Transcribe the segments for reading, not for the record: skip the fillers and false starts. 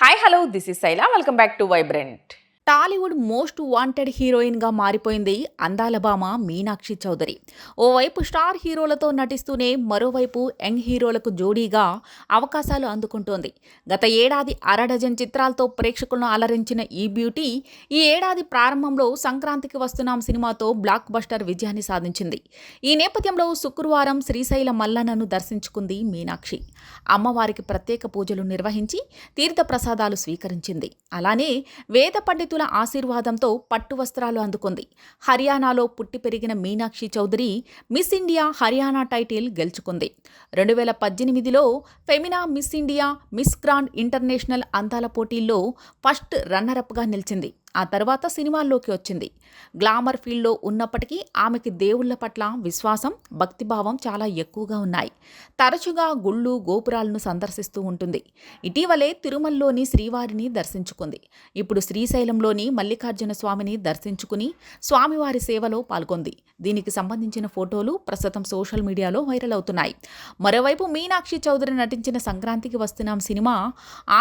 Hi hello this is Shaila welcome back to vibrant. Tollywood most wanted హీరోయిన్గా మారిపోయింది అందాల భామ మీనాక్షి చౌదరి. ఓవైపు స్టార్ హీరోలతో నటిస్తూనే మరోవైపు యంగ్ హీరోలకు జోడీగా అవకాశాలు అందుకుంటోంది. గత ఏడాది అరడజన్ చిత్రాలతో ప్రేక్షకులను అలరించిన ఈ బ్యూటీ ఈ ఏడాది ప్రారంభంలో సంక్రాంతికి వస్తున్నాం సినిమాతో బ్లాక్ బస్టర్ విజయాన్ని సాధించింది. ఈ నేపథ్యంలో శుక్రవారం శ్రీశైల మల్లన్నను దర్శించుకుంది మీనాక్షి. అమ్మవారికి ప్రత్యేక పూజలు నిర్వహించి తీర్థ ప్రసాదాలు స్వీకరించింది. అలానే వేద పండితుల ఆశీర్వాదంతో పట్టు వస్త్రాలు అందుకుంది. హర్యానాలో పుట్టి పెరిగిన Meenakshi Chaudhary Miss India Haryana title గెలుచుకుంది. 2018లో Femina Miss India, Miss Grand International అందాల పోటీల్లో ఫస్ట్ రన్నరప్గా నిలిచింది. ఆ తర్వాత సినిమాల్లోకి వచ్చింది. గ్లామర్ ఫీల్డ్లో ఉన్నప్పటికీ ఆమెకి దేవుళ్ల పట్ల విశ్వాసం, భక్తిభావం చాలా ఎక్కువగా ఉన్నాయి. తరచుగా గుళ్ళు, గోపురాలను సందర్శిస్తూ ఉంటుంది. ఇటీవలే తిరుమలలోని శ్రీవారిని దర్శించుకుంది. ఇప్పుడు శ్రీశైలంలోని మల్లికార్జున స్వామిని దర్శించుకుని స్వామివారి సేవలో పాల్గొంది. దీనికి సంబంధించిన ఫోటోలు ప్రస్తుతం సోషల్ మీడియాలో వైరల్ అవుతున్నాయి. మరోవైపు మీనాక్షి చౌదరి నటించిన సంక్రాంతికి వస్తున్నాం సినిమా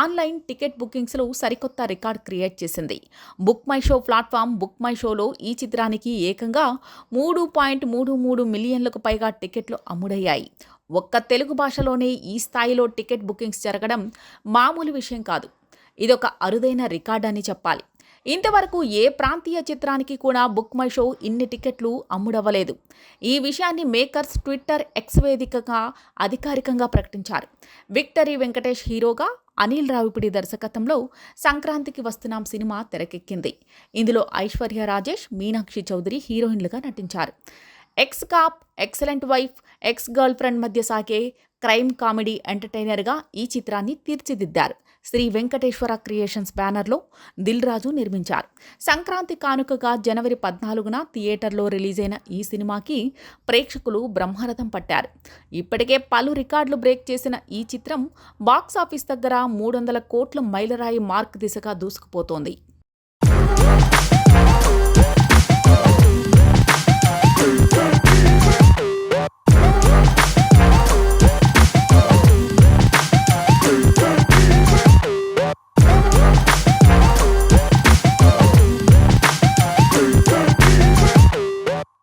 ఆన్లైన్ టికెట్ బుకింగ్స్లో సరికొత్త రికార్డ్ క్రియేట్ చేసింది. Book my show platform book my షోలో ఈ చిత్రానికి ఏకంగా 3.33 మిలియన్లకు పైగా టికెట్లు అమ్ముడయ్యాయి. ఒక్క తెలుగు భాషలోనే ఈ స్థాయిలో టికెట్ బుకింగ్స్ జరగడం మామూలు విషయం కాదు. ఇదొక అరుదైన రికార్డ్ అని చెప్పాలి. ఇంతవరకు ఏ ప్రాంతీయ చిత్రానికి కూడా బుక్ మై షో ఇన్ని టికెట్లు అమ్ముడవ్వలేదు. ఈ విషయాన్ని మేకర్స్ ట్విట్టర్ ఎక్స్ వేదికగా అధికారికంగా ప్రకటించారు. విక్టరీ వెంకటేష్ హీరోగా, అనిల్ రావిపూడి దర్శకత్వంలో సంక్రాంతికి వస్తున్నాం సినిమా తెరకెక్కింది. ఇందులో ఐశ్వర్య రాజేష్, మీనాక్షి చౌదరి హీరోయిన్లుగా నటించారు. X cap, excellent wife, ex girl friend మధ్య సాగే క్రైమ్ కామెడీ ఎంటర్టైనర్గా ఈ చిత్రాన్ని తీర్చిదిద్దారు. శ్రీ వెంకటేశ్వర క్రియేషన్స్ బ్యానర్లో దిల్ రాజు నిర్మించారు. సంక్రాంతి కానుకగా జనవరి 14న థియేటర్లో రిలీజైన ఈ సినిమాకి ప్రేక్షకులు బ్రహ్మరథం పట్టారు. ఇప్పటికే పలు రికార్డులు బ్రేక్ చేసిన ఈ చిత్రం బాక్సాఫీస్ దగ్గర 300 కోట్ల మైలురాయి మార్క్ దిశగా దూసుకుపోతోంది.